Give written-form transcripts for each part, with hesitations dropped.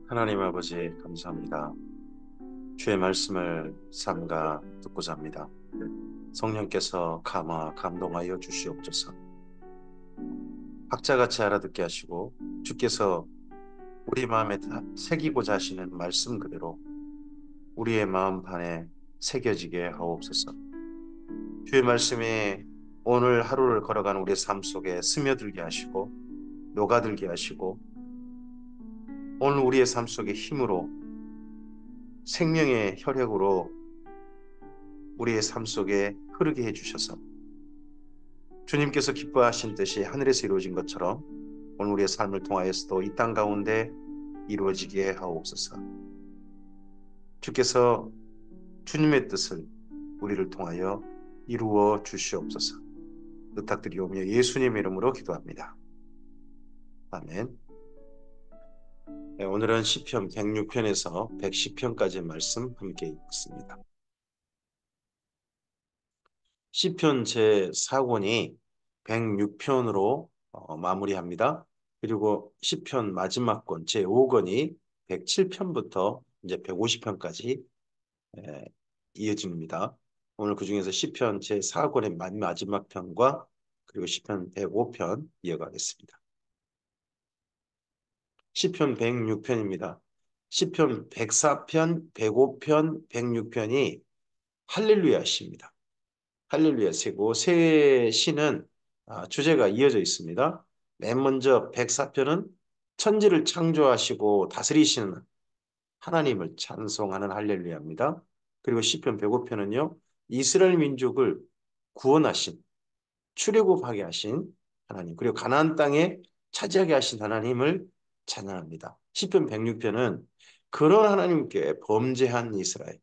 하나님 아버지 감사합니다. 주의 말씀을 삼가 듣고자 합니다. 성령께서 감화 감동하여 주시옵소서. 학자같이 알아듣게 하시고 주께서 우리 마음에 새기고자 하시는 말씀 그대로 우리의 마음판에 새겨지게 하옵소서. 주의 말씀이 오늘 하루를 걸어가는 우리의 삶 속에 스며들게 하시고 녹아들게 하시고 오늘 우리의 삶 속에 힘으로 생명의 혈액으로 우리의 삶 속에 흐르게 해주셔서 주님께서 기뻐하신 뜻이 하늘에서 이루어진 것처럼 오늘 우리의 삶을 통하여서도 이 땅 가운데 이루어지게 하옵소서. 주께서 주님의 뜻을 우리를 통하여 이루어 주시옵소서. 부탁드리오며 예수님 이름으로 기도합니다. 아멘. 네, 오늘은 시편 106편에서 110편까지의 말씀 함께 읽습니다. 시편 제4권이 106편으로 마무리합니다. 그리고 시편 마지막 권 제5권이 107편부터 이제 150편까지 이어집니다. 오늘 그 중에서 시편 제4권의 마지막 편과 그리고 시편 105편 이어가겠습니다. 시편 106편입니다. 시편 104편, 105편, 106편이 할렐루야 시입니다. 할렐루야 시고 세 시는 주제가 이어져 있습니다. 맨 먼저 104편은 천지를 창조하시고 다스리시는 하나님을 찬송하는 할렐루야입니다. 그리고 시편 105편은요. 이스라엘 민족을 구원하신 출애굽하게 하신 하나님 그리고 가나안 땅에 차지하게 하신 하나님을 찬양합니다. 시편 106편은 그런 하나님께 범죄한 이스라엘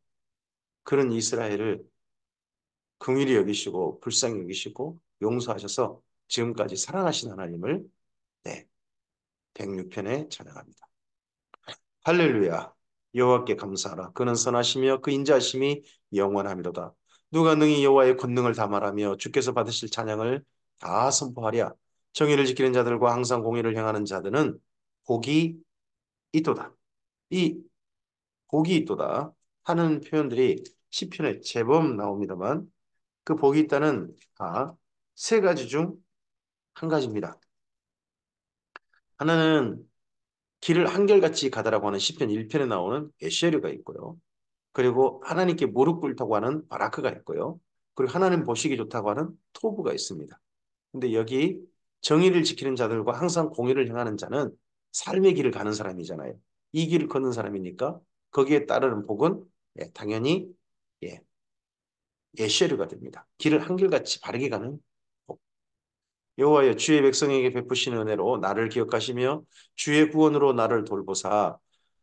그런 이스라엘을 긍휼히 여기시고 불쌍히 여기시고 용서하셔서 지금까지 사랑하신 하나님을 106편에 찬양합니다. 할렐루야 여호와께 감사하라. 그는 선하시며 그 인자하심이 영원하미로다. 누가 능히 여호와의 권능을 다 말하며 주께서 받으실 찬양을 다 선포하랴. 정의를 지키는 자들과 항상 공의를 행하는 자들은 복이 있도다. 이 복이 있도다 하는 표현들이 시편에 제법 나옵니다만 그 복이 있다는 세 가지 중 한 가지입니다. 하나는 길을 한결같이 가다라고 하는 시편 1편에 나오는 에쉐르가 있고요. 그리고 하나님께 무릎 꿇다고 하는 바라크가 있고요. 그리고 하나님 보시기 좋다고 하는 토브가 있습니다. 근데 여기 정의를 지키는 자들과 항상 공의를 행하는 자는 삶의 길을 가는 사람이잖아요. 이 길을 걷는 사람이니까 거기에 따르는 복은 당연히 예, 예쉐르가 됩니다. 길을 한결같이 바르게 가는 복. 여호와여 주의 백성에게 베푸시는 은혜로 나를 기억하시며 주의 구원으로 나를 돌보사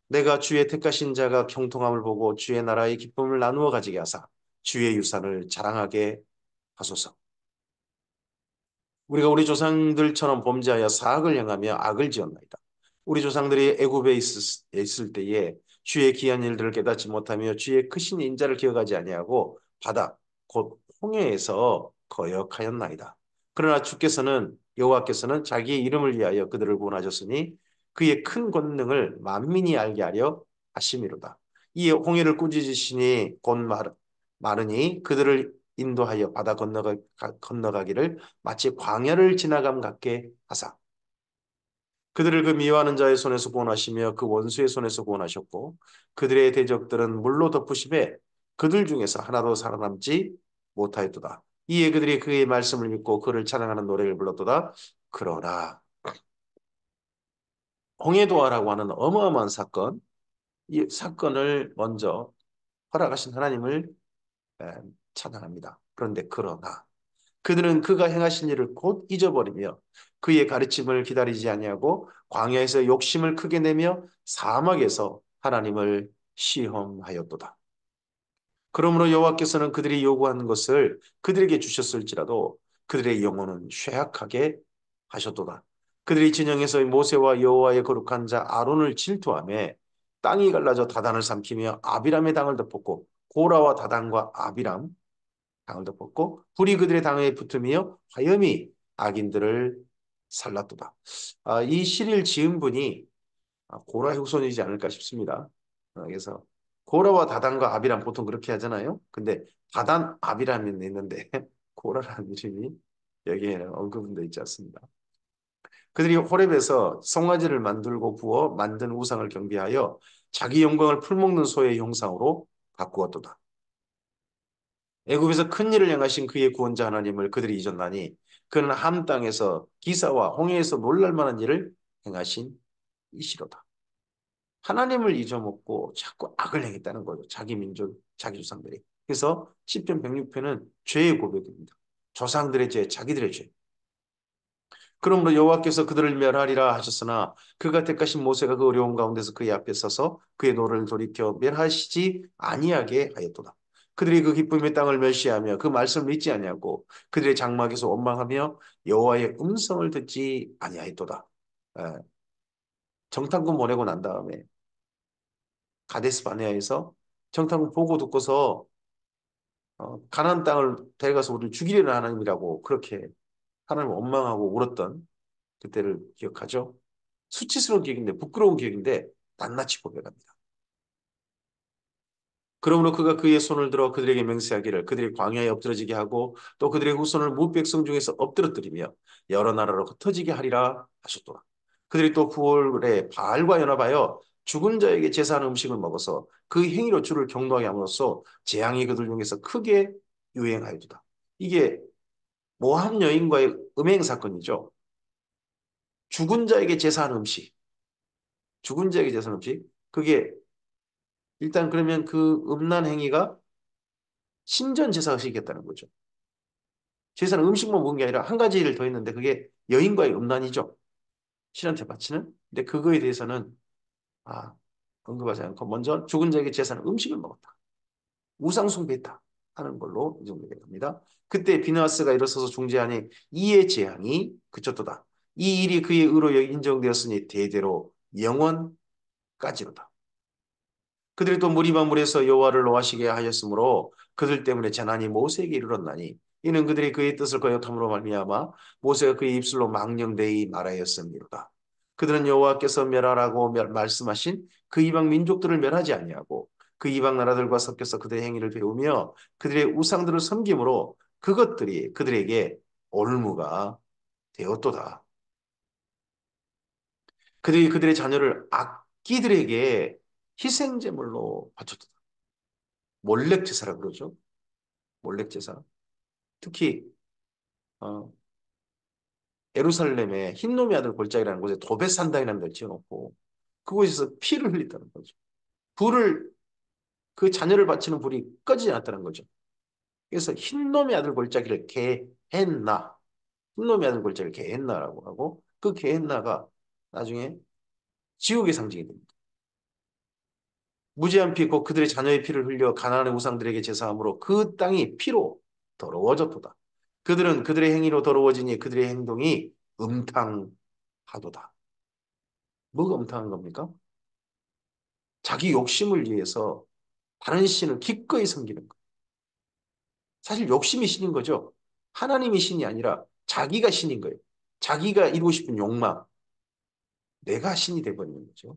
내가 주의 택하신 자가 형통함을 보고 주의 나라의 기쁨을 나누어 가지게 하사 주의 유산을 자랑하게 하소서. 우리가 우리 조상들처럼 범죄하여 사악을 행하며 악을 지었나이다. 우리 조상들이 애굽에 있을 때에 주의 기한 일들을 깨닫지 못하며 주의 크신 인자를 기억하지 아니하고 바다 곧 홍해에서 거역하였나이다. 그러나 주께서는 여호와께서는 자기의 이름을 위하여 그들을 구원하셨으니 그의 큰 권능을 만민이 알게 하려 하심이로다. 이 홍해를 꾸짖으시니 곧 마르니 그들을 인도하여 바다 건너가기를 마치 광야를 지나감 같게 하사 그들을 그 미워하는 자의 손에서 구원하시며 그 원수의 손에서 구원하셨고 그들의 대적들은 물로 덮으시되 그들 중에서 하나도 살아남지 못하였도다. 이에 그들이 그의 말씀을 믿고 그를 찬양하는 노래를 불렀도다. 그러나 홍해도하라고 하는 어마어마한 사건, 이 사건을 먼저 허락하신 하나님을 찬양합니다. 그런데 그러나 그들은 그가 행하신 일을 곧 잊어버리며 그의 가르침을 기다리지 아니하고 광야에서 욕심을 크게 내며 사막에서 하나님을 시험하였도다. 그러므로 여호와께서는 그들이 요구하는 것을 그들에게 주셨을지라도 그들의 영혼은 쇠약하게 하셨도다. 그들이 진영에서 모세와 여호와의 거룩한 자 아론을 질투하며 땅이 갈라져 다단을 삼키며 아비람의 당을 덮었고 고라와 다단과 아비람 당을 덮었고 불이 그들의 당에 붙으며 화염이 악인들을 살랐도다. 이 시를 지은 분이 고라의 후손이지 않을까 싶습니다. 그래서 고라와 다단과 아비람 보통 그렇게 하잖아요. 근데 다단 아비람이 있는데 고라라는 이름이 여기에는 언급은 되어 있지 않습니다. 그들이 호렙에서 송아지를 만들고 구워 만든 우상을 경배하여 자기 영광을 풀먹는 소의 형상으로 바꾸었도다. 애굽에서 큰 일을 행하신 그의 구원자 하나님을 그들이 잊었나니 그는 함 땅에서 기사와 홍해에서 놀랄 만한 일을 행하신 이시로다. 하나님을 잊어먹고 자꾸 악을 행했다는 거죠. 자기 민족, 자기 조상들이. 그래서 시편 106편은 죄의 고백입니다. 조상들의 죄, 자기들의 죄. 그러므로 여호와께서 그들을 멸하리라 하셨으나 그가 택하신 모세가 그 어려운 가운데서 그의 앞에 서서 그의 노를 돌이켜 멸하시지 아니하게 하였도다. 그들이 그 기쁨의 땅을 멸시하며 그 말씀을 믿지 아니하고 그들의 장막에서 원망하며 여호와의 음성을 듣지 아니하였도다. 예, 정탐꾼 보내고 난 다음에 가데스 바네아에서 정탐꾼 보고 듣고서 가나안 땅을 데려가서 우리를 죽이려는 하나님이라고 그렇게 하나님을 원망하고 울었던 그때를 기억하죠. 수치스러운 기억인데 부끄러운 기억인데 낱낱이 고백합니다. 그러므로 그가 그의 손을 들어 그들에게 맹세하기를 그들이 광야에 엎드러지게 하고 또 그들의 후손을 무백성 중에서 엎드러뜨리며 여러 나라로 흩어지게 하리라 하셨도다. 그들이 또 부월에 바알과 연합하여 죽은 자에게 제사하는 음식을 먹어서 그 행위로 주를 경노하게 함으로써 재앙이 그들 중에서 크게 유행하였도다. 이게 모함 여인과의 음행 사건이죠. 죽은 자에게 제사하는 음식, 죽은 자에게 제사하는 음식. 그게 일단 그러면 그 음란 행위가 신전 제사가 시켰다는 거죠. 제사는 음식만 먹은 게 아니라 한 가지 일을 더 했는데 그게 여인과의 음란이죠. 신한테 바치는. 근데 그거에 대해서는 아, 언급하지 않고 먼저 죽은 자에게 제사는 음식을 먹었다. 우상 숭배했다 하는 걸로 인정되게 됩니다. 그때 비느하스가 일어서서 중재하니 이의 재앙이 그쳤도다. 이 일이 그의 의로 인정되었으니 대대로 영원까지로다. 그들이 또 무리방물에서 여호와를 노하시게 하였으므로 그들 때문에 재난이 모세에게 이르렀나니 이는 그들이 그의 뜻을 거역함으로 말미암아 모세가 그의 입술로 망령되이 말하였음이로다. 그들은 여호와께서 멸하라고 말씀하신 그 이방 민족들을 멸하지 아니하고 그 이방 나라들과 섞여서 그들의 행위를 배우며 그들의 우상들을 섬김으로 그것들이 그들에게 올무가 되었도다. 그들이 그들의 자녀를 악기들에게 희생제물로 바쳤도다. 몰렉 제사라 그러죠. 몰렉 제사. 특히 어, 예루살렘의 흰놈의 아들 골짜기라는 곳에 도벳산당이라는 데를 지어놓고 그곳에서 피를 흘렸다는 거죠. 불을 그 자녀를 바치는 불이 꺼지지 않았다는 거죠. 그래서 흰놈의 아들 골짜기를 게헨나, 흰놈의 아들 골짜기를 게헨나라고 하고 그 게헨나가 나중에 지옥의 상징이 됩니다. 무지한 피, 곧 그들의 자녀의 피를 흘려 가나안의 우상들에게 제사함으로 그 땅이 피로 더러워졌도다. 그들은 그들의 행위로 더러워지니 그들의 행동이 음탕하도다. 뭐가 음탕한 겁니까? 자기 욕심을 위해서 다른 신을 기꺼이 섬기는 것. 사실 욕심이 신인 거죠. 하나님이 신이 아니라 자기가 신인 거예요. 자기가 이루고 싶은 욕망, 내가 신이 되어버리는 거죠.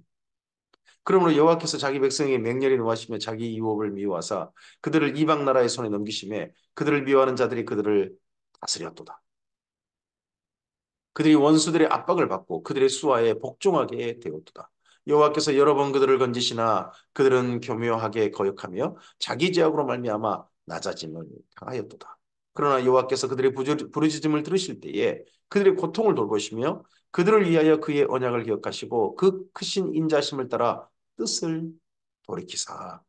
그러므로 여호와께서 자기 백성에게 맹렬히 노하시며 자기 유업을 미워하사 그들을 이방 나라의 손에 넘기심에 그들을 미워하는 자들이 그들을 다스렸도다. 그들이 원수들의 압박을 받고 그들의 수하에 복종하게 되었도다. 여호와께서 여러 번 그들을 건지시나 그들은 교묘하게 거역하며 자기 죄악으로 말미암아 낮아짐을 당하였도다. 그러나 여호와께서 그들의 부르짖음을 들으실 때에 그들의 고통을 돌보시며 그들을 위하여 그의 언약을 기억하시고 그 크신 인자심을 따라 뜻을 돌이키사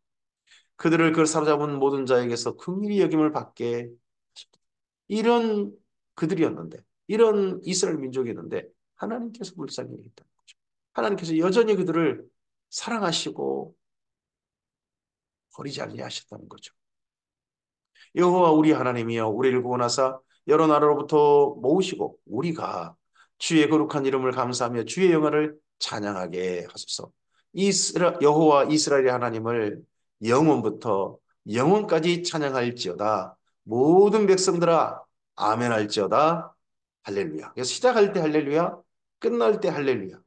그들을 그 사로잡은 모든 자에게서 긍휼히 여김을 받게 하셨다. 이런 그들이었는데 이런 이스라엘 민족이었는데 하나님께서 불쌍히 여겼다는 거죠. 하나님께서 여전히 그들을 사랑하시고 버리지 아니하셨다는 거죠. 여호와 우리 하나님이여 우리를 구원하사 여러 나라로부터 모으시고 우리가 주의 거룩한 이름을 감사하며 주의 영화를 찬양하게 하소서. 여호와 이스라엘의 하나님을 영원부터 영원까지 찬양할지어다. 모든 백성들아 아멘할지어다 할렐루야. 그래서 시작할 때 할렐루야, 끝날 때 할렐루야.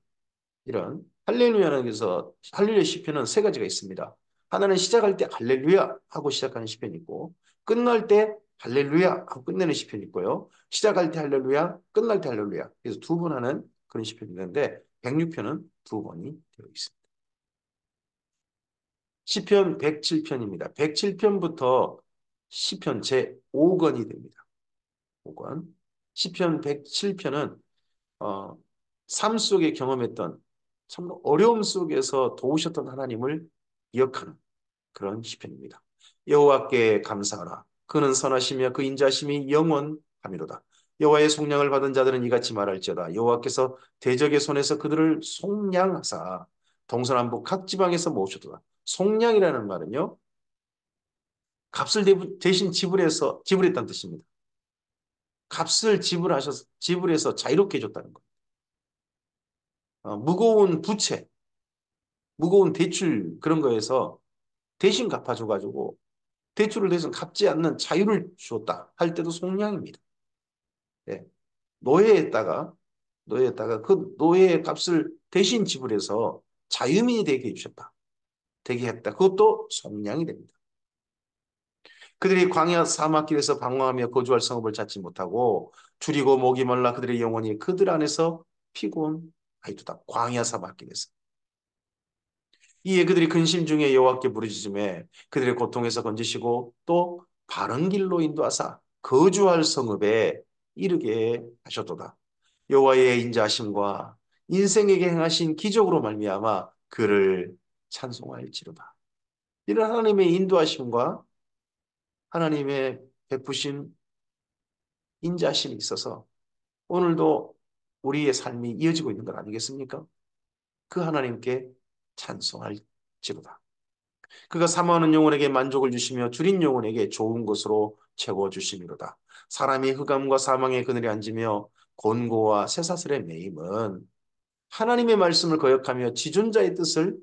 이런 할렐루야는 그래서 할렐루야 시편은 세 가지가 있습니다. 하나는 시작할 때 할렐루야 하고 시작하는 시편이 있고 끝날 때 할렐루야 하고 끝내는 시편이 있고요. 시작할 때 할렐루야, 끝날 때 할렐루야. 그래서 두 번 하는 그런 시편이 있는데 106편은 두 번이 되어 있습니다. 시편 107편입니다. 107편부터 시편 제5권이 됩니다. 5권. 시편 107편은 삶 속에 경험했던 참 어려움 속에서 도우셨던 하나님을 기억하는 그런 시편입니다. 여호와께 감사하라. 그는 선하시며 그 인자심이 영원하미로다. 여호와의 속량을 받은 자들은 이같이 말할지어다. 여호와께서 대적의 손에서 그들을 속량하사 동서남북 각 지방에서 모으셨도다. 속량이라는 말은요. 값을 대신 지불했다는 뜻입니다. 값을 지불해서 자유롭게 해줬다는 거예요. 무거운 부채, 무거운 대출 그런 거에서 대신 갚아줘가지고 대출을 대신 갚지 않는 자유를 주었다 할 때도 속량입니다. 예. 노예에다가 그 노예의 값을 대신 지불해서 자유민이 되게 해주셨다. 되게 했다. 그것도 속량이 됩니다. 그들이 광야 사막길에서 방황하며 거주할 성읍을 찾지 못하고 줄이고 목이 말라 그들의 영혼이 그들 안에서 피곤하이도다. 광야 사막길에서. 이에 그들이 근심 중에 여호와께 부르짖음에 그들의 고통에서 건지시고 또 바른 길로 인도하사 거주할 성읍에 이르게 하셨도다. 여호와의 인자하심과 인생에게 행하신 기적으로 말미암아 그를 찬송할지로다. 이런 하나님의 인도하심과 하나님의 베푸신 인자하심이 있어서 오늘도 우리의 삶이 이어지고 있는 것 아니겠습니까? 그 하나님께 찬송할지로다. 그가 사모하는 영혼에게 만족을 주시며 줄인 영혼에게 좋은 것으로 채워주심이로다. 사람이 흑암과 사망의 그늘에 앉으며 곤고와 쇠사슬에 매임은 하나님의 말씀을 거역하며 지존자의 뜻을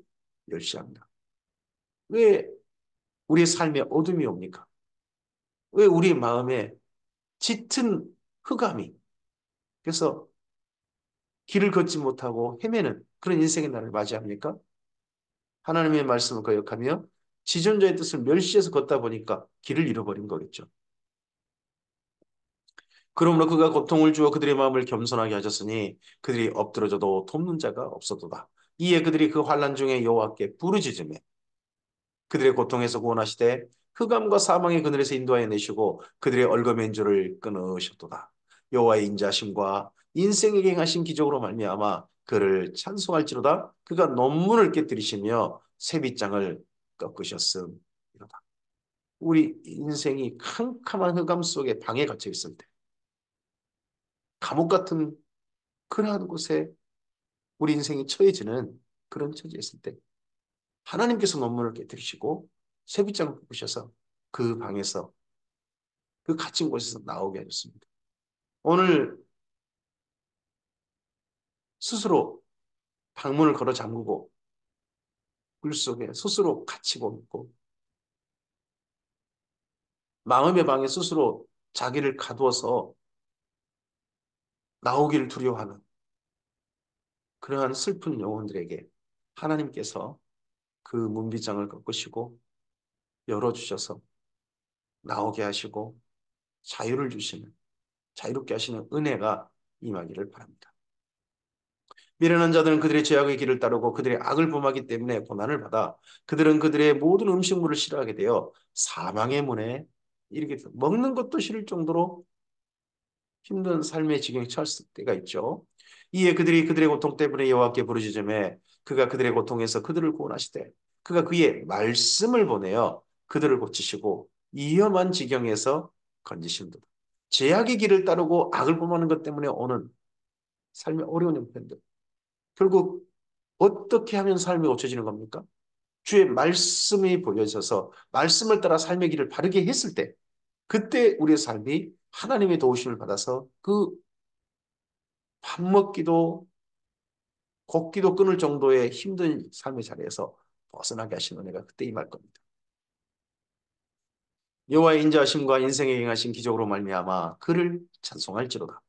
멸시합니다. 왜 우리의 삶에 어둠이 옵니까? 왜 우리 마음에 짙은 흑암이 그래서 길을 걷지 못하고 헤매는 그런 인생의 날을 맞이합니까? 하나님의 말씀을 거역하며 지존자의 뜻을 멸시해서 걷다 보니까 길을 잃어버린 거겠죠. 그러므로 그가 고통을 주어 그들의 마음을 겸손하게 하셨으니 그들이 엎드러져도 돕는 자가 없었도다. 이에 그들이 그 환난 중에 여호와께 부르짖으며 그들의 고통에서 구원하시되 흑암과 사망의 그늘에서 인도하여 내시고 그들의 얼거맨줄을 끊으셨도다. 여호와의 인자심과 인생에게 행하신 기적으로 말미암아 그를 찬송할지로다. 그가 논문을 깨뜨리시며 쇠빗장을 꺾으셨음이로다. 우리 인생이 캄캄한 흑암 속에 방에 갇혀 있을 때 감옥 같은 그러한 곳에 우리 인생이 처해지는 그런 처지에 있을 때 하나님께서 논문을 깨뜨리시고 쇠빗장을 꺾으셔서 그 방에서 그 갇힌 곳에서 나오게 하셨습니다. 오늘 스스로 방문을 걸어 잠그고 물 속에 스스로 갇히고 있고 마음의 방에 스스로 자기를 가두어서 나오기를 두려워하는 그러한 슬픈 영혼들에게 하나님께서 그 문빗장을 꺾으시고 열어주셔서 나오게 하시고 자유를 주시는 자유롭게 하시는 은혜가 임하기를 바랍니다. 미련한 자들은 그들의 죄악의 길을 따르고 그들의 악을 범하기 때문에 고난을 받아 그들은 그들의 모든 음식물을 싫어하게 되어 사망의 문에 이르게 됩니다. 먹는 것도 싫을 정도로 힘든 삶의 지경에 처했을 때가 있죠. 이에 그들이 그들의 고통 때문에 여호와께 부르짖음에 그가 그들의 고통에서 그들을 구원하시되 그가 그의 말씀을 보내어 그들을 고치시고 위험한 지경에서 건지신다. 죄악의 길을 따르고 악을 범하는 것 때문에 오는 삶의 어려운 형편들. 결국 어떻게 하면 삶이 고쳐지는 겁니까? 주의 말씀이 보여져서 말씀을 따라 삶의 길을 바르게 했을 때 그때 우리의 삶이 하나님의 도우심을 받아서 그 밥 먹기도 걷기도 끊을 정도의 힘든 삶의 자리에서 벗어나게 하시는 은혜가 그때 임할 겁니다. 여호와의 인자하심과 인생에 행하신 기적으로 말미암아 그를 찬송할지로다.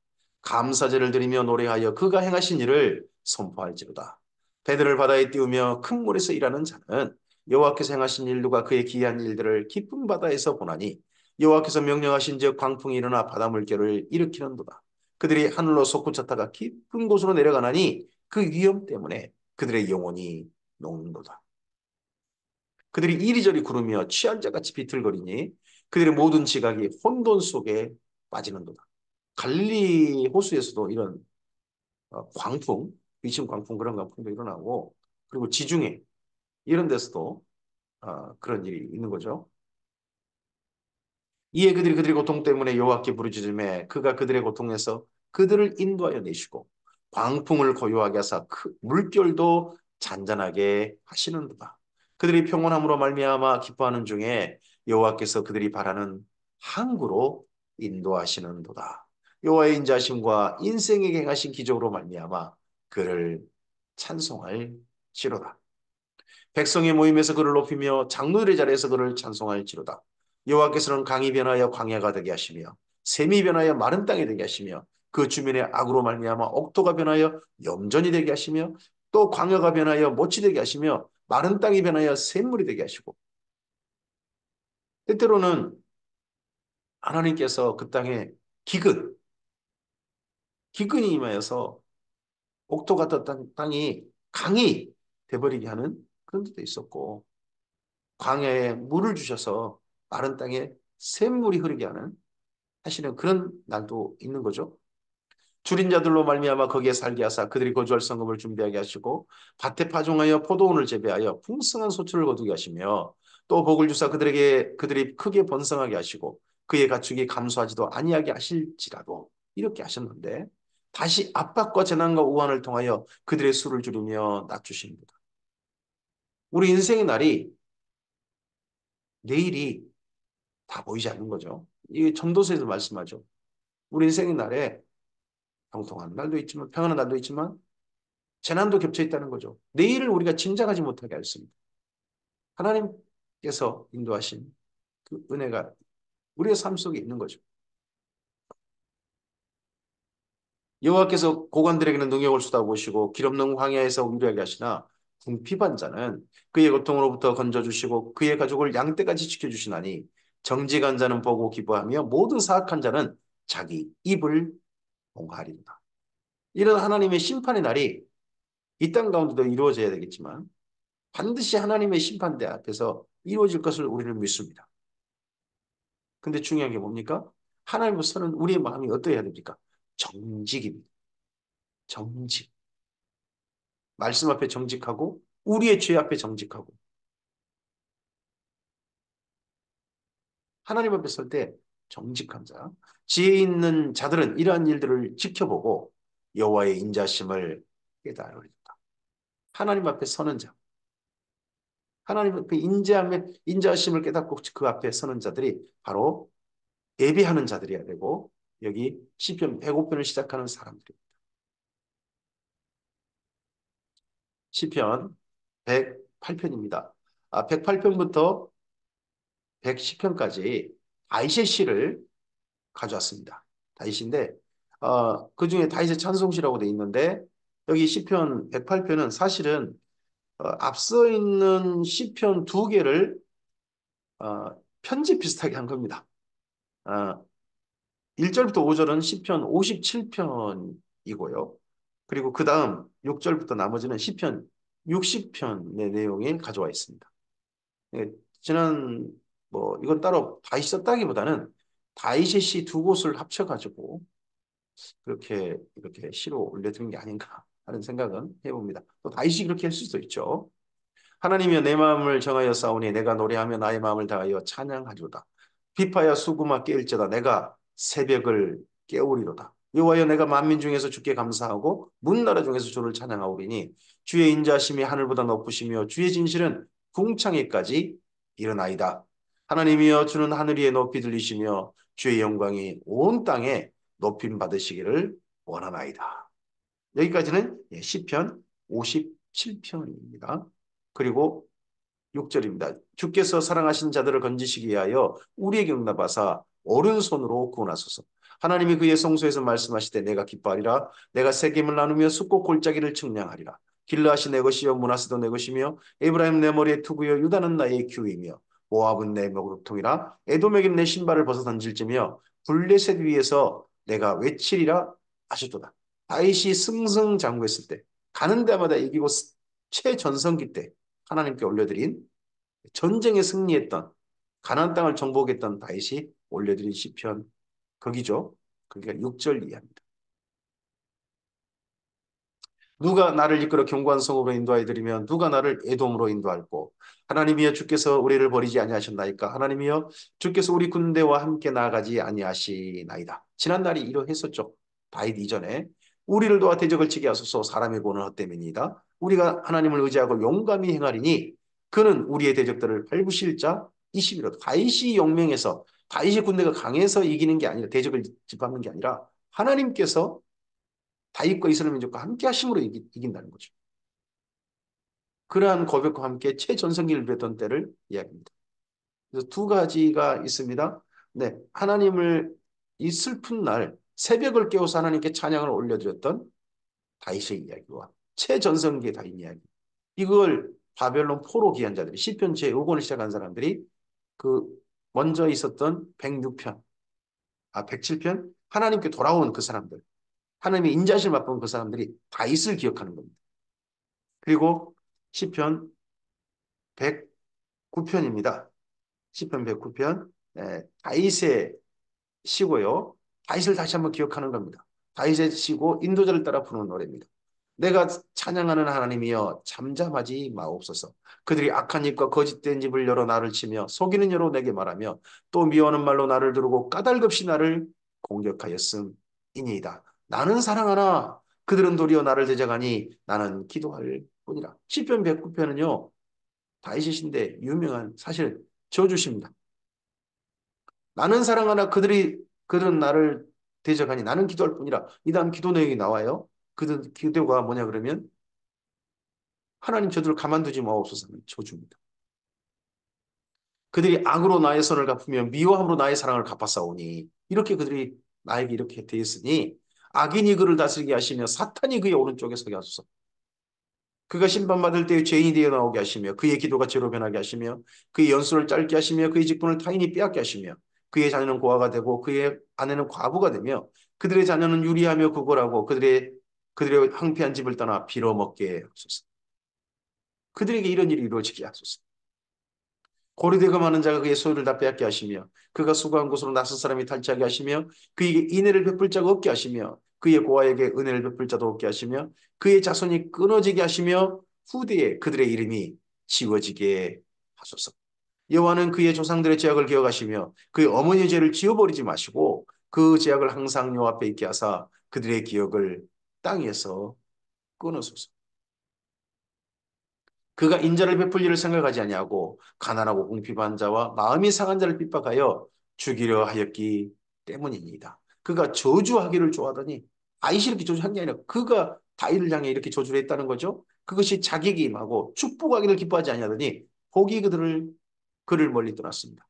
감사제를 드리며 노래하여 그가 행하신 일을 선포할지로다. 배들을 바다에 띄우며 큰 물에서 일하는 자는 여호와께서 행하신 일들과 그의 기이한 일들을 깊은 바다에서 보나니 여호와께서 명령하신즉 광풍이 일어나 바다 물결을 일으키는도다. 그들이 하늘로 솟구쳤다가 깊은 곳으로 내려가나니 그 위험 때문에 그들의 영혼이 녹는도다. 그들이 이리저리 구르며 취한 자같이 비틀거리니 그들의 모든 지각이 혼돈 속에 빠지는도다. 갈릴리 호수에서도 이런 광풍, 위층 광풍 그런 광풍도 일어나고 그리고 지중해 이런 데서도 그런 일이 있는 거죠. 이에 그들이 그들의 고통 때문에 여호와께 부르짖음에 그가 그들의 고통에서 그들을 인도하여 내시고 광풍을 고요하게 하사 물결도 잔잔하게 하시는도다. 그들이 평온함으로 말미암아 기뻐하는 중에 여호와께서 그들이 바라는 항구로 인도하시는도다. 여호와의 인자하심과 인생에게 행하신 기적으로 말미암아 그를 찬송할지로다. 백성의 모임에서 그를 높이며 장로들의 자리에서 그를 찬송할지로다. 여호와께서는 강이 변하여 광야가 되게 하시며 샘이 변하여 마른 땅이 되게 하시며 그 주민의 악으로 말미암아 옥토가 변하여 염전이 되게 하시며 또 광야가 변하여 못이 되게 하시며 마른 땅이 변하여 샘물이 되게 하시고 때때로는 하나님께서 그 땅에 기근, 기근이 임하여서 옥토 같던 땅이 강이 돼버리게 하는 그런 데도 있었고 광야에 물을 주셔서 마른 땅에 샘물이 흐르게 하는 하시는 그런 날도 있는 거죠. 줄인 자들로 말미암아 거기에 살게 하사 그들이 거주할 성읍을 준비하게 하시고 밭에 파종하여 포도원을 재배하여 풍성한 소출을 거두게 하시며 또 복을 주사 그들에게 그들이 크게 번성하게 하시고 그의 가축이 감소하지도 아니하게 하실지라도 이렇게 하셨는데 다시 압박과 재난과 우환을 통하여 그들의 수를 줄이며 낮추십니다. 우리 인생의 날이 내일이 다 보이지 않는 거죠. 이 전도서에도 말씀하죠. 우리 인생의 날에 형통한 날도 있지만 평안한 날도 있지만 재난도 겹쳐 있다는 거죠. 내일을 우리가 짐작하지 못하게 했습니다. 하나님께서 인도하신 그 은혜가 우리의 삶 속에 있는 거죠. 여호와께서 고관들에게는 능력을 쏟아부으시고 길 없는 광야에서 위로하게 하시나 궁핍한 자는 그의 고통으로부터 건져주시고 그의 가족을 양떼같이 지켜주시나니 정직한 자는 보고 기뻐하며 모든 사악한 자는 자기 입을 봉하리로다. 이런 하나님의 심판의 날이 이 땅 가운데도 이루어져야 되겠지만 반드시 하나님의 심판대 앞에서 이루어질 것을 우리는 믿습니다. 근데 중요한 게 뭡니까? 하나님으로서는 우리의 마음이 어떠해야 됩니까? 정직입니다. 정직. 말씀 앞에 정직하고 우리의 죄 앞에 정직하고 하나님 앞에 설 때 정직한 자. 지혜 있는 자들은 이러한 일들을 지켜보고 여호와의 인자심을 깨달으리다. 하나님 앞에 서는 자. 하나님 앞에 인자심을 깨닫고 그 앞에 서는 자들이 바로 예비하는 자들이어야 되고 여기 시편 105편을 시작하는 사람들이 시편 108편입니다. 108편부터 110편까지 다윗의 시를 가져왔습니다. 다윗인데 그중에 다윗의 찬송시라고 돼 있는데 여기 시편 108편은 사실은 앞서 있는 시편 두 개를 편집 비슷하게 한 겁니다. 어, 1절부터 5절은 시편 57편이고요. 그리고 그 다음 6절부터 나머지는 시편 60편의 내용이 가져와 있습니다. 예, 지난 이건 따로 다윗이 썼다기보다는 다윗의 시 두 곳을 합쳐가지고 그렇게 이렇게 시로 올려드린 게 아닌가 하는 생각은 해봅니다. 또 다윗이 그렇게 할 수도 있죠. 하나님이여 내 마음을 정하여 싸우니 내가 노래하며 나의 마음을 다하여 찬양하리로다. 비파야 수구마 깨일지어다 내가 새벽을 깨우리로다. 여호와여 내가 만민 중에서 주께 감사하고 문나라 중에서 주를 찬양하오리니 주의 인자심이 하늘보다 높으시며 주의 진실은 궁창에까지 이르나이다. 하나님이여 주는 하늘 위에 높이 들리시며 주의 영광이 온 땅에 높임 받으시기를 원하나이다. 여기까지는 시편 57편입니다. 그리고 6절입니다. 주께서 사랑하신 자들을 건지시기 위하여 우리에게 응답하사 오른손으로 구원하소서. 하나님이 그의 성소에서 말씀하시되 내가 기뻐하리라. 내가 세겜을 나누며 숫고 골짜기를 측량하리라. 길르앗이 내 것이요 므낫세도 내 것이며 에브라임 내 머리의 투구요 유다는 나의 규이며 모압은 내 목록통이라. 에돔에게 내 신발을 벗어 던질지며 블레셋 위에서 내가 외치리라 하셨도다. 다윗이 승승장구했을 때 가는 데마다 이기고 최전성기 때 하나님께 올려드린 전쟁에 승리했던 가나안 땅을 정복했던 다윗이 올려드린 시편 거기죠. 그러니까 6절 이하입니다. 누가 나를 이끌어 견고한 성읍으로 인도하여 드리면 누가 나를 에돔으로 인도할꼬. 하나님이여 주께서 우리를 버리지 아니하셨나이까. 하나님이여 주께서 우리 군대와 함께 나아가지 아니하시나이다. 지난날이 이러했었죠. 다윗 이전에 우리를 도와 대적을 치게 하소서. 사람의 고는 헛됨이니이다. 우리가 하나님을 의지하고 용감히 행하리니 그는 우리의 대적들을 밟으실 자이시미로다. 다윗이 용맹해서 다윗의 군대가 강해서 이기는 게 아니라 대적을 짓밟는 게 아니라 하나님께서 다윗과 이스라엘 민족과 함께 하심으로 이긴다는 거죠. 그러한 고백과 함께 최전성기를 누렸던 때를 이야기합니다. 그래서 두 가지가 있습니다. 네, 하나님을 이 슬픈 날 새벽을 깨워서 하나님께 찬양을 올려드렸던 다윗의 이야기와 최전성기의 다윗 이야기. 이걸 바벨론 포로 귀한 자들이 시편 제5권을 시작한 사람들이 그 먼저 있었던 106편, 107편 하나님께 돌아온 그 사람들, 하나님의 인자실 맛본 그 사람들이 다윗을 기억하는 겁니다. 그리고 시편 109편입니다. 시편 109편 다윗의 시고요. 다윗을 다시 한번 기억하는 겁니다. 다윗의 시고 인도자를 따라 부르는 노래입니다. 내가 찬양하는 하나님이여 잠잠하지 마옵소서. 그들이 악한 입과 거짓된 입을 열어 나를 치며 속이는 여로 내게 말하며 또 미워하는 말로 나를 두르고 까닭없이 나를 공격하였음이니이다. 나는 사랑하나 그들은 도리어 나를 대적하니 나는 기도할 뿐이라. 시편 109편은요. 다윗이신데 유명한 사실 저주십니다. 나는 사랑하나 그들은 나를 대적하니 나는 기도할 뿐이라. 이 다음 기도 내용이 나와요. 그들 기도가 뭐냐 그러면 하나님 저들을 가만두지 마옵소서 하는 저주입니다. 그들이 악으로 나의 선을 갚으며 미워함으로 나의 사랑을 갚아싸우니 이렇게 그들이 나에게 이렇게 되었으니 악인이 그를 다스리게 하시며 사탄이 그의 오른쪽에 서게 하소서. 그가 심판받을 때에 죄인이 되어 나오게 하시며 그의 기도가 죄로 변하게 하시며 그의 연수를 짧게 하시며 그의 직분을 타인이 빼앗게 하시며 그의 자녀는 고아가 되고 그의 아내는 과부가 되며 그들의 자녀는 유리하며 구걸하고 그들의 황폐한 집을 떠나 빌어먹게 하소서. 그들에게 이런 일이 이루어지게 하소서. 고리되고 많은 자가 그의 소유를 다 빼앗게 하시며 그가 수고한 곳으로 낯선 사람이 탈취하게 하시며 그에게 인애를 베풀 자가 없게 하시며 그의 고아에게 은혜를 베풀 자도 없게 하시며 그의 자손이 끊어지게 하시며 후대에 그들의 이름이 지워지게 하소서. 여호와는 그의 조상들의 죄악을 기억하시며 그의 어머니의 죄를 지워버리지 마시고 그 죄악을 항상 여호와 앞에 있게 하사 그들의 기억을 땅에서 끊으소서. 그가 인자를 베풀 일을 생각하지 아니하고 가난하고 궁핍한 자와 마음이 상한 자를 핍박하여 죽이려 하였기 때문입니다. 그가 저주하기를 좋아하더니 다윗이 이렇게 저주한 게 아니라 그가 다윗을 향해 이렇게 저주를 했다는 거죠. 그것이 자기에게 임하고 축복하기를 기뻐하지 아니하더니 복이 그를 멀리 떠났습니다.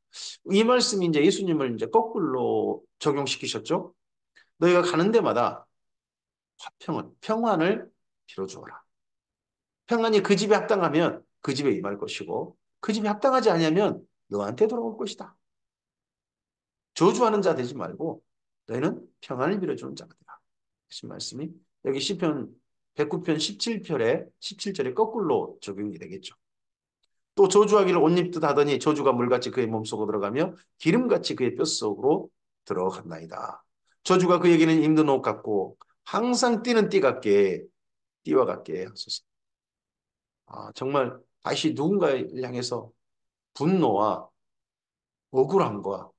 이 말씀이 이제 예수님을 이제 거꾸로 적용시키셨죠. 너희가 가는 데마다 평안을 빌어주어라. 평안이 그 집에 합당하면 그 집에 임할 것이고 그 집에 합당하지 아니하면 너한테 돌아올 것이다. 저주하는 자 되지 말고 너희는 평안을 빌어주는 자가 되라. 하신 말씀이 여기 시편 109편 17절에 거꾸로 적용이 되겠죠. 또 저주하기를 옷 입듯 하더니 저주가 물같이 그의 몸속으로 들어가며 기름같이 그의 뼛속으로 들어갔나이다. 저주가 그에게는 힘든 옷 같고 항상 뛰는 띠와 같게 하소서. 정말 다시 누군가를 향해서 분노와 억울함과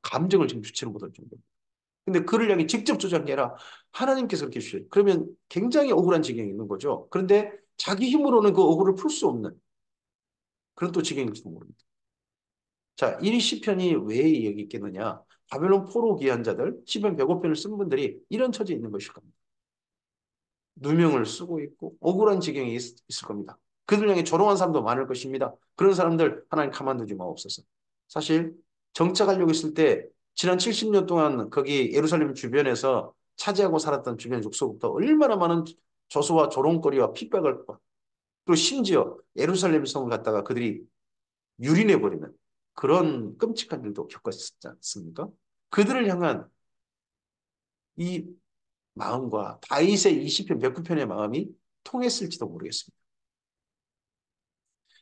감정을 지금 주체를 못할 정도입니다. 근데 그를 향해 직접 조작한 게 아니라 하나님께서 그렇게 주셔요. 그러면 굉장히 억울한 지경이 있는 거죠. 그런데 자기 힘으로는 그 억울을 풀 수 없는 그런 또 지경일지도 모릅니다. 자, 이 시편이 왜 여기 있겠느냐? 바벨론 포로 귀한 자들, 시편 105편을 쓴 분들이 이런 처지에 있는 것일 겁니다. 누명을 쓰고 있고 억울한 지경이 있을 겁니다. 그들 향해 조롱한 사람도 많을 것입니다. 그런 사람들 하나님 가만두지 마옵소서. 사실 정착하려고 했을 때 지난 70년 동안 거기 예루살렘 주변에서 차지하고 살았던 주변 족속부터 얼마나 많은 조소와 조롱거리와 핍박을 받고 그리고 심지어 예루살렘 성을 갖다가 그들이 유린해버리는 그런 끔찍한 일도 겪었지 않습니까? 그들을 향한 이 마음과 다윗의 20편, 109편의 마음이 통했을지도 모르겠습니다.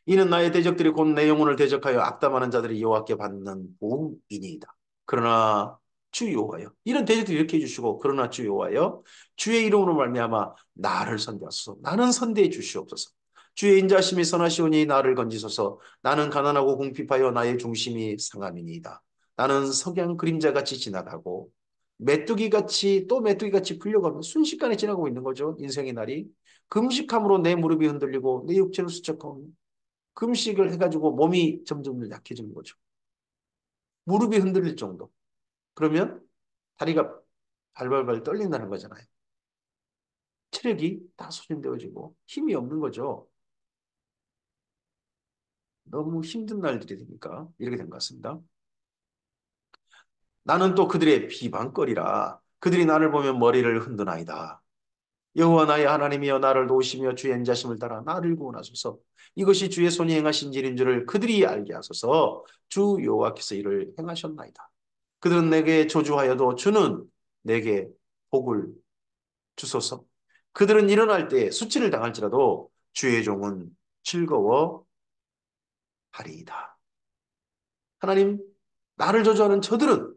이는 나의 대적들이 곧 내 영혼을 대적하여 악담하는 자들이 여호와께 받는 보응이니이다. 그러나 주 여호와여, 이런 대적들이 이렇게 해주시고 그러나 주 여호와여, 주의 이름으로 말미암아 나를 선대하소서. 나는 선대해 주시옵소서. 주의 인자심이 선하시오니 나를 건지소서. 나는 가난하고 궁핍하여 나의 중심이 상함이니이다. 나는 석양 그림자같이 지나가고 메뚜기같이 또 메뚜기같이 풀려가면 순식간에 지나고 있는 거죠. 인생의 날이. 금식함으로 내 무릎이 흔들리고 내 육체는 수척하고 금식을 해가지고 몸이 점점 약해지는 거죠. 무릎이 흔들릴 정도. 그러면 다리가 발발발 떨린다는 거잖아요. 체력이 다 소진되어지고 힘이 없는 거죠. 너무 힘든 날들이 되니까 이렇게 된 것 같습니다. 나는 또 그들의 비방거리라. 그들이 나를 보면 머리를 흔드나이다. 여호와 나의 하나님이여 나를 도우시며 주의 인자심을 따라 나를 구원하소서. 이것이 주의 손이 행하신 일인 줄을 그들이 알게 하소서. 주 여호와께서 이를 행하셨나이다. 그들은 내게 저주하여도 주는 내게 복을 주소서. 그들은 일어날 때 수치를 당할지라도 주의 종은 즐거워하리이다. 하나님, 나를 저주하는 저들은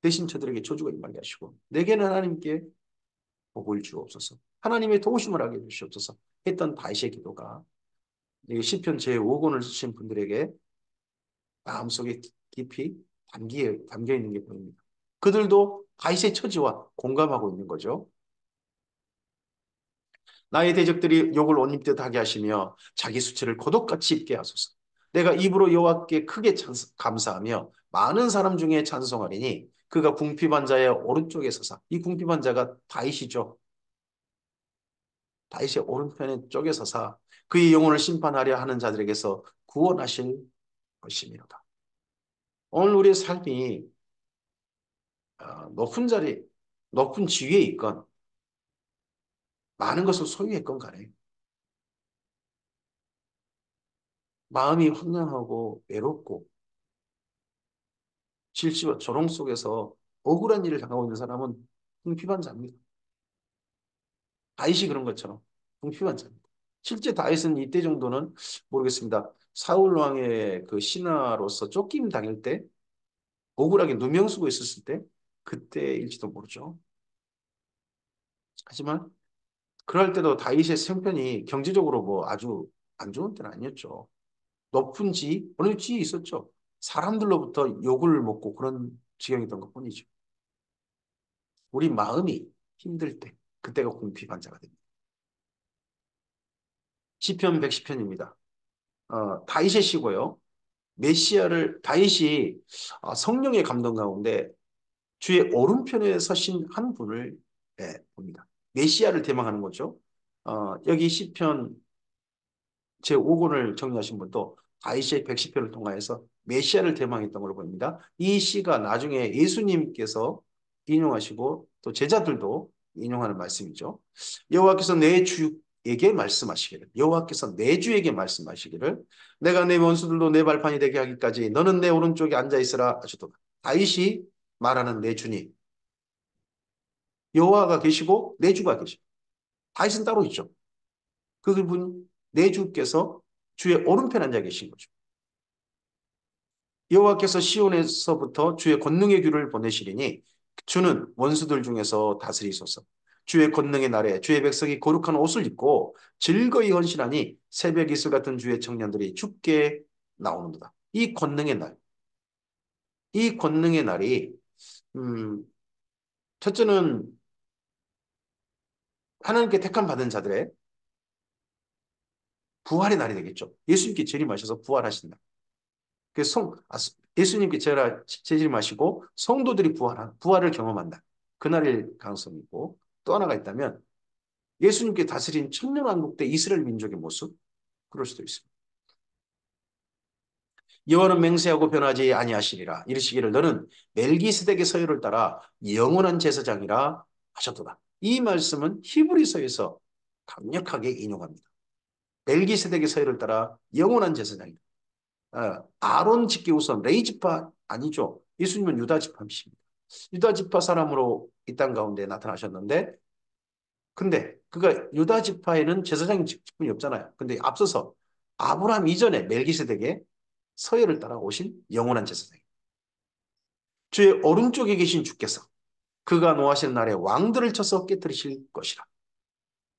대신 저들에게 저주가 임하게 하시고 내게는 하나님께 복을 주옵소서. 하나님의 도우심을 하게 해주시옵소서. 했던 다윗의 기도가 이 시편 제5권을 쓰신 분들에게 마음속에 깊이 담겨 있는 게 보입니다. 그들도 다윗의 처지와 공감하고 있는 거죠. 나의 대적들이 욕을 못 입듯 하게 하시며 자기 수치를 고독같이 입게 하소서. 내가 입으로 여호와께 크게 감사하며 많은 사람 중에 찬송하리니 그가 궁핍한 자의 오른쪽에 서사. 이 궁핍한 자가 다윗이죠. 다윗의 오른편에 쪽에 서사 그의 영혼을 심판하려 하는 자들에게서 구원하실 것이미로다. 오늘 우리의 삶이 높은 자리, 높은 지위에 있건 많은 것을 소유했건 간에 마음이 황량하고 외롭고 질시와 조롱 속에서 억울한 일을 당하고 있는 사람은 궁핍한 자입니다. 다윗이 그런 것처럼 궁핍한 자입니다. 실제 다윗은 이때 정도는 모르겠습니다. 사울 왕의 그 신하로서 쫓김 당할 때 억울하게 누명 쓰고 있었을 때 그때일지도 모르죠. 하지만 그럴 때도 다윗의 형편이 경제적으로 뭐 아주 안 좋은 때는 아니었죠. 높은 어느 지위에 있었죠. 사람들로부터 욕을 먹고 그런 지경이었던 것뿐이죠. 우리 마음이 힘들 때 그때가 궁핍한 자가 됩니다. 시편 110편입니다. 다윗의 시고요. 메시아를 다윗이 성령의 감동 가운데 주의 오른편에 서신 한 분을 봅니다. 메시아를 대망하는 거죠. 여기 시편 제5권을 정리하신 분도 다윗의 110편을 통하여서 메시아를 대망했던 걸로 보입니다. 이 시가 나중에 예수님께서 인용하시고 또 제자들도 인용하는 말씀이죠. 여호와께서 내 주에게 말씀하시기를 여호와께서 내 주에게 말씀하시기를 내가 내 원수들도 내 발판이 되게 하기까지 너는 내 오른쪽에 앉아 있으라 하셨도다. 다윗이 말하는 내 주님 여호와가 계시고 내 주가 계시고 다윗은 따로 있죠. 그분 내 주께서 주의 오른편 앉아 계신 거죠. 여호와께서 시온에서부터 주의 권능의 규를 보내시리니 주는 원수들 중에서 다스리소서. 주의 권능의 날에 주의 백성이 거룩한 옷을 입고 즐거이 헌신하니 새벽 이슬 같은 주의 청년들이 죽게 나오는도다. 이 권능의 날이 음, 첫째는 하나님께 택함 받은 자들의 부활의 날이 되겠죠. 예수님께 재림하셔서 부활하신다. 그래서 예수님께 재림하시고 성도들이 부활을 경험한다. 그날일 가능성이 있고 또 하나가 있다면 예수님께 다스린 천년왕국 때 이스라엘 민족의 모습 그럴 수도 있습니다. 여호와는 맹세하고 변하지 아니하시리라. 이르시기를 너는 멜기세덱의 서열을 따라 영원한 제사장이라 하셨도다. 이 말씀은 히브리서에서 강력하게 인용합니다. 멜기세덱의 서열을 따라 영원한 제사장이다. 아론 집기 후손 레이지파 아니죠. 예수님은 유다 지파이십니다. 유다 지파 사람으로 이 땅 가운데 나타나셨는데 근데 그가 유다 지파에는 제사장 직분이 없잖아요. 근데 앞서서 아브라함 이전에 멜기세덱의 서열을 따라 오신 영원한 제사장. 주의 오른쪽에 계신 주께서 그가 노하시는 날에 왕들을 쳐서 깨뜨리실 것이라.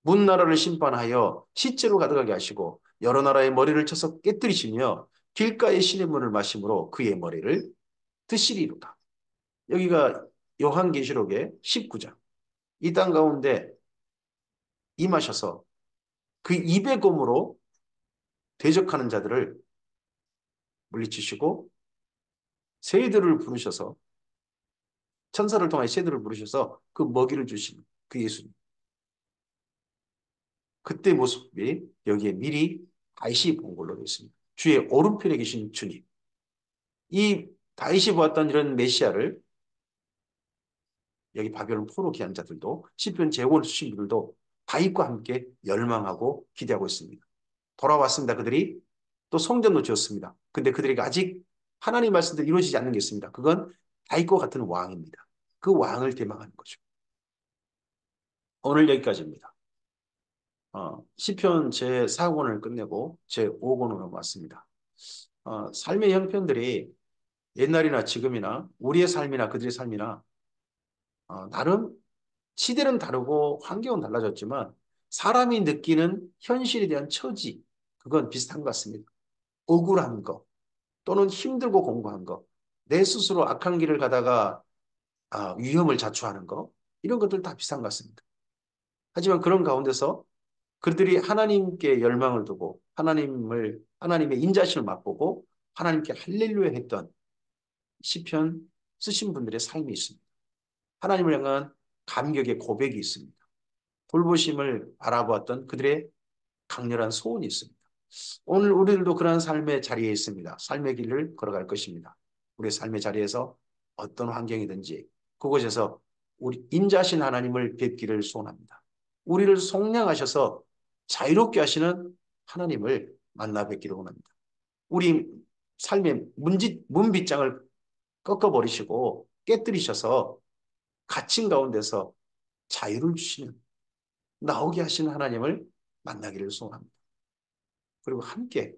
문 나라를 심판하여 시체로 가득하게 하시고 여러 나라의 머리를 쳐서 깨뜨리시며 길가의 신의 물을 마심으로 그의 머리를 드시리로다. 여기가 요한계시록의 19장. 이 땅 가운데 임하셔서 그 입의 검으로 대적하는 자들을 물리치시고 새들을 부르셔서 천사를 통해 새들을 부르셔서 그 먹이를 주신 그 예수님. 그때 모습이 여기에 미리 다시 본 걸로 되어 있습니다. 주의 오른편에 계신 주님. 이 다윗이 보았던 이런 메시아를 여기 바벨론 포로 귀한 자들도 시편 재고를 쓰신 분들도 다윗과 함께 열망하고 기대하고 있습니다. 돌아왔습니다. 그들이 또 성전도 지었습니다. 근데 그들에게 아직 하나님 말씀대로 이루어지지 않는 게 있습니다. 그건 다윗과 같은 왕입니다. 그 왕을 대망하는 거죠. 오늘 여기까지입니다. 시편 제4권을 끝내고 제5권으로 왔습니다. 삶의 형편들이 옛날이나 지금이나 우리의 삶이나 그들의 삶이나 나름 시대는 다르고 환경은 달라졌지만 사람이 느끼는 현실에 대한 처지 그건 비슷한 것 같습니다. 억울한 거 또는 힘들고 공부한 거 내 스스로 악한 길을 가다가 위험을 자초하는 거 이런 것들 다 비슷한 것 같습니다. 하지만 그런 가운데서 그들이 하나님께 열망을 두고 하나님의 인자심을 맛보고 하나님께 할렐루야 했던 시편 쓰신 분들의 삶이 있습니다. 하나님을 향한 감격의 고백이 있습니다. 돌보심을 바라보았던 그들의 강렬한 소원이 있습니다. 오늘 우리들도 그러한 삶의 자리에 있습니다. 삶의 길을 걸어갈 것입니다. 우리의 삶의 자리에서 어떤 환경이든지 그곳에서 우리 인자하신 하나님을 뵙기를 소원합니다. 우리를 속량하셔서 자유롭게 하시는 하나님을 만나 뵙기를 원합니다. 우리 삶의 문빗장을 꺾어버리시고 깨뜨리셔서 갇힌 가운데서 자유를 주시는 나오게 하시는 하나님을 만나기를 소원합니다. 그리고 함께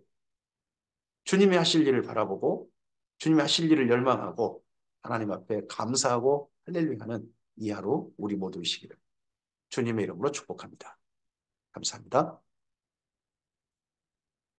주님이 하실 일을 바라보고 주님이 하실 일을 열망하고 하나님 앞에 감사하고 할렐루야 하는 이 하루 우리 모두이시기를 주님의 이름으로 축복합니다. 감사합니다.